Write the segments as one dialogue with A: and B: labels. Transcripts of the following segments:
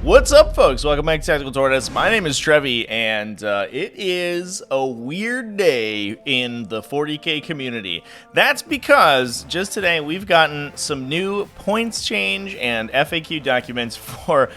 A: What's up, folks? Welcome back to TacticalTortoise. My name is Trevi, and it is a weird day in the 40k community. That's because just today we've gotten some new points change and FAQ documents for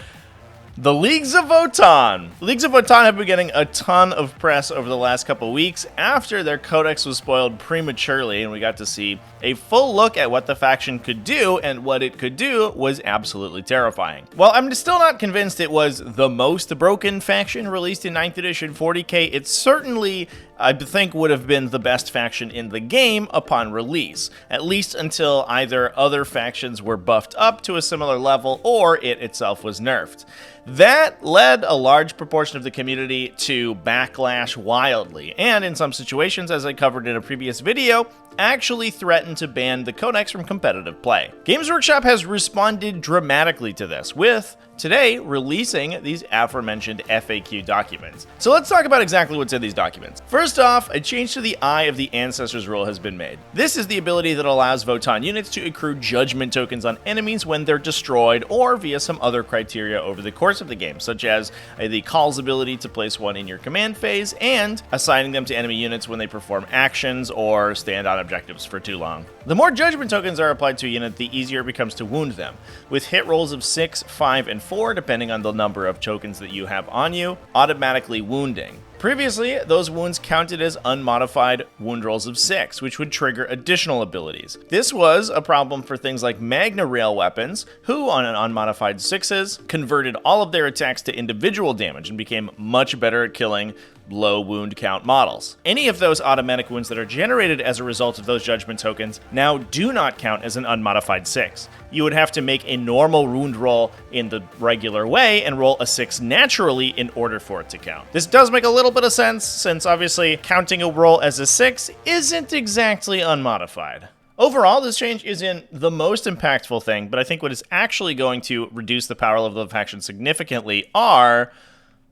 A: the Leagues of Votann. Leagues of Votann have been getting a ton of press over the last couple weeks after their codex was spoiled prematurely, and we got to see a full look at what the faction could do, and what it could do was absolutely terrifying. While I'm still not convinced it was the most broken faction released in 9th edition 40k, it certainly, I think, would have been the best faction in the game upon release, at least until either other factions were buffed up to a similar level or it itself was nerfed. That led a large proportion of the community to backlash wildly, and in some situations, as I covered in a previous video, actually threatened to ban the codex from competitive play. Games Workshop has responded dramatically to this, with today releasing these aforementioned FAQ documents. So let's talk about exactly what's in these documents. First off, a change to the Eye of the Ancestors rule has been made. This is the ability that allows Votann units to accrue judgment tokens on enemies when they're destroyed, or via some other criteria over the course of the game, such as the Call's ability to place one in your command phase, and assigning them to enemy units when they perform actions or stand on objectives for too long. The more judgment tokens are applied to a unit, the easier it becomes to wound them, with hit rolls of 6, 5, and 4, depending on the number of tokens that you have on you, automatically wounding. Previously, those wounds counted as unmodified wound rolls of 6, which would trigger additional abilities. This was a problem for things like Magna Rail weapons, who on an unmodified 6s converted all of their attacks to individual damage and became much better at killing low wound count models. Any of those automatic wounds that are generated as a result of those judgment tokens now do not count as an unmodified 6. You would have to make a normal wound roll in the regular way and roll a 6 naturally in order for it to count. This does make a little bit of sense, since obviously counting a roll as a 6 isn't exactly unmodified. Overall, this change isn't the most impactful thing, but I think what is actually going to reduce the power level of the faction significantly are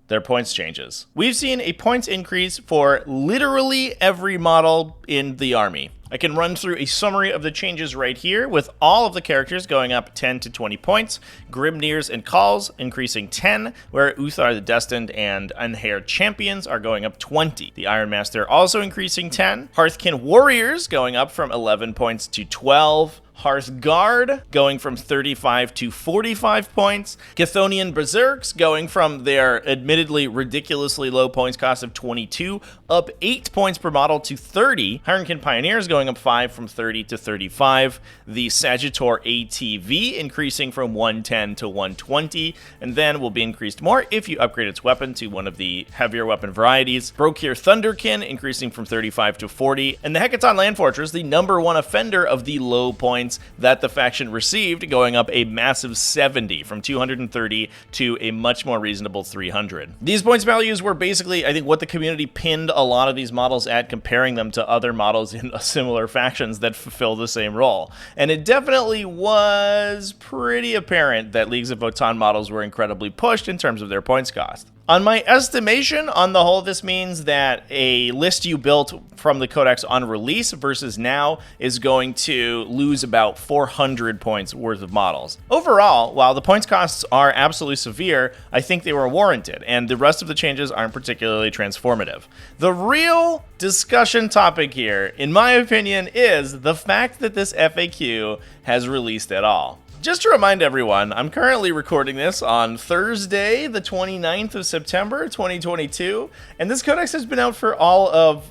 A: their points changes. We've seen a points increase for literally every model in the army. I can run through a summary of the changes right here, with all of the characters going up 10 to 20 points, Grimnirs and Calls increasing 10, where Uthar the Destined and Unhaired Champions are going up 20. The Iron Master also increasing 10, Hearthkin Warriors going up from 11 points to 12, Hearthguard going from 35 to 45 points, Chthonian Berserks going from their admittedly ridiculously low points cost of 22 up 8 points per model to 30, Hirenkin Pioneers going up 5 from 30 to 35, the Sagittor ATV increasing from 110 to 120, and then will be increased more if you upgrade its weapon to one of the heavier weapon varieties, Brokir Thunderkin increasing from 35 to 40, and the Hecaton Land Fortress, the #1 offender of the low points that the faction received, going up a massive 70 from 230 to a much more reasonable 300. These points values were basically, I think, what the community pinned a lot of these models at, comparing them to other models in similar factions that fulfill the same role. And it definitely was pretty apparent that Leagues of Votann models were incredibly pushed in terms of their points cost. On my estimation, on the whole, this means that a list you built from the codex on release versus now is going to lose about 400 points worth of models. Overall, while the points costs are absolutely severe, I think they were warranted, and the rest of the changes aren't particularly transformative. The real discussion topic here, in my opinion, is the fact that this FAQ has released at all. Just to remind everyone, I'm currently recording this on Thursday, the 29th of September, 2022, and this codex has been out for all of,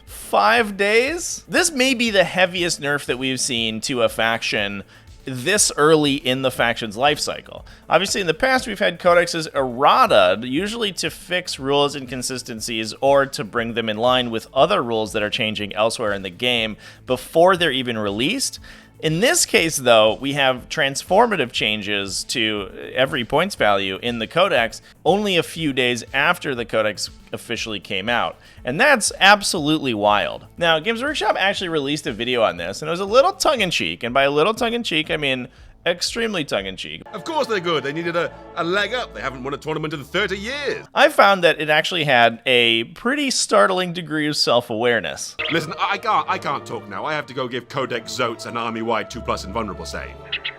A: 5 days? This may be the heaviest nerf that we've seen to a faction this early in the faction's life cycle. Obviously, in the past, we've had codexes errata, usually to fix rules inconsistencies or to bring them in line with other rules that are changing elsewhere in the game before they're even released. In this case, though, we have transformative changes to every points value in the codex only a few days after the codex officially came out. And that's absolutely wild. Now, Games Workshop actually released a video on this, and it was a little tongue-in-cheek, and by a little tongue-in-cheek, I mean extremely tongue-in-cheek.
B: Of course they're good. They needed a leg up. They haven't won a tournament in 30 years.
A: I found that it actually had a pretty startling degree of self-awareness.
B: Listen, I can't talk now. I have to go give Codex Zotes an army-wide 2+ invulnerable save.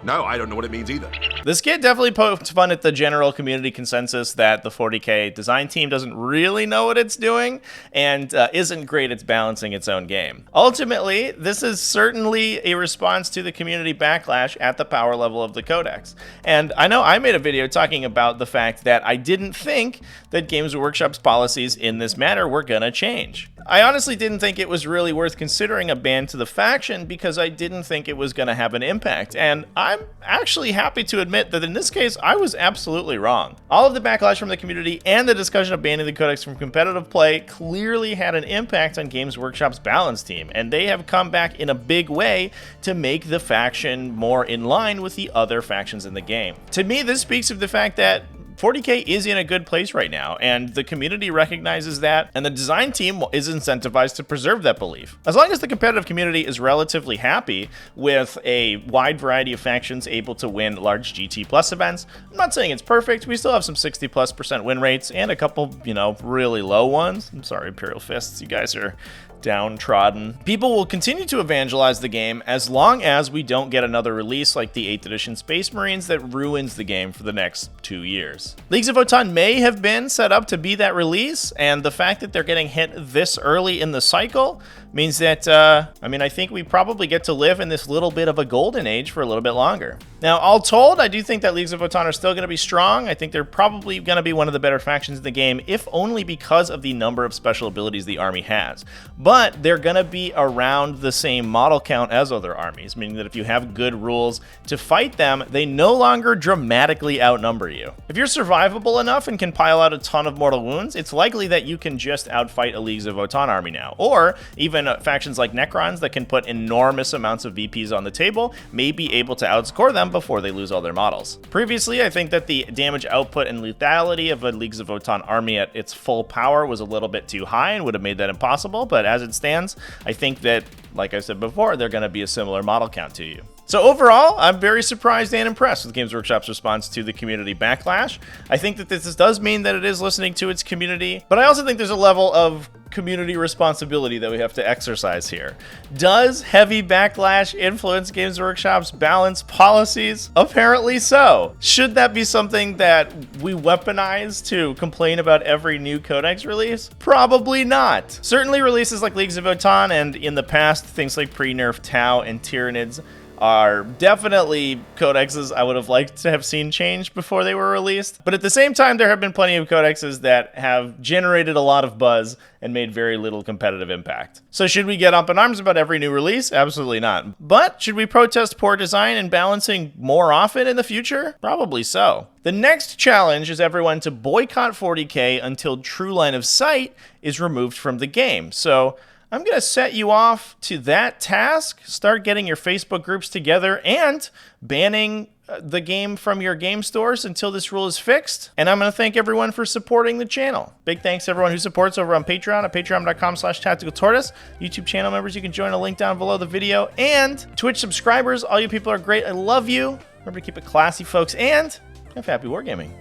B: No, I don't know what it means either.
A: The skit definitely poked fun at the general community consensus that the 40K design team doesn't really know what it's doing and isn't great at balancing its own game. Ultimately, this is certainly a response to the community backlash at the power level of the codex. And I know I made a video talking about the fact that I didn't think that Games Workshop's policies in this matter were gonna change. I honestly didn't think it was really worth considering a ban to the faction because I didn't think it was going to have an impact, and I'm actually happy to admit that in this case I was absolutely wrong. All of the backlash from the community and the discussion of banning the codex from competitive play clearly had an impact on Games Workshop's balance team, and they have come back in a big way to make the faction more in line with the other factions in the game. To me, this speaks of the fact that 40K is in a good place right now, and the community recognizes that, and the design team is incentivized to preserve that belief. As long as the competitive community is relatively happy with a wide variety of factions able to win large GT Plus events, I'm not saying it's perfect. We still have some 60+% win rates and a couple, really low ones. I'm sorry, Imperial Fists, you guys are downtrodden. People will continue to evangelize the game as long as we don't get another release like the 8th edition Space Marines that ruins the game for the next 2 years. Leagues of Votann may have been set up to be that release, and the fact that they're getting hit this early in the cycle means that, I think we probably get to live in this little bit of a golden age for a little bit longer. Now, all told, I do think that Leagues of Votann are still going to be strong. I think they're probably going to be one of the better factions in the game, if only because of the number of special abilities the army has. But they're going to be around the same model count as other armies, meaning that if you have good rules to fight them, they no longer dramatically outnumber you. If you're survivable enough and can pile out a ton of mortal wounds, it's likely that you can just outfight a Leagues of Votann army now, or even factions like Necrons that can put enormous amounts of VPs on the table may be able to outscore them before they lose all their models. Previously, I think that the damage output and lethality of a Leagues of Votann army at its full power was a little bit too high and would have made that impossible, but as it stands, I think that, like I said before, they're going to be a similar model count to you. So overall, I'm very surprised and impressed with Games Workshop's response to the community backlash. I think that this does mean that it is listening to its community, but I also think there's a level of community responsibility that we have to exercise here. Does heavy backlash influence Games Workshop's balance policies? Apparently so. Should that be something that we weaponize to complain about every new codex release? Probably not. Certainly releases like Leagues of Votann and in the past things like pre-nerfed Tau and Tyranids are definitely codexes I would have liked to have seen change before they were released. But at the same time, there have been plenty of codexes that have generated a lot of buzz and made very little competitive impact. So should we get up in arms about every new release? Absolutely not. But should we protest poor design and balancing more often in the future? Probably so. The next challenge is everyone to boycott 40K until true line of sight is removed from the game. So I'm going to set you off to that task. Start getting your Facebook groups together and banning the game from your game stores until this rule is fixed. And I'm going to thank everyone for supporting the channel. Big thanks to everyone who supports over on Patreon at patreon.com/tacticaltortoise. YouTube channel members, you can join a link down below the video. And Twitch subscribers, all you people are great. I love you. Remember to keep it classy, folks, and have happy wargaming.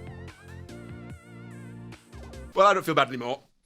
B: Well, I don't feel bad anymore.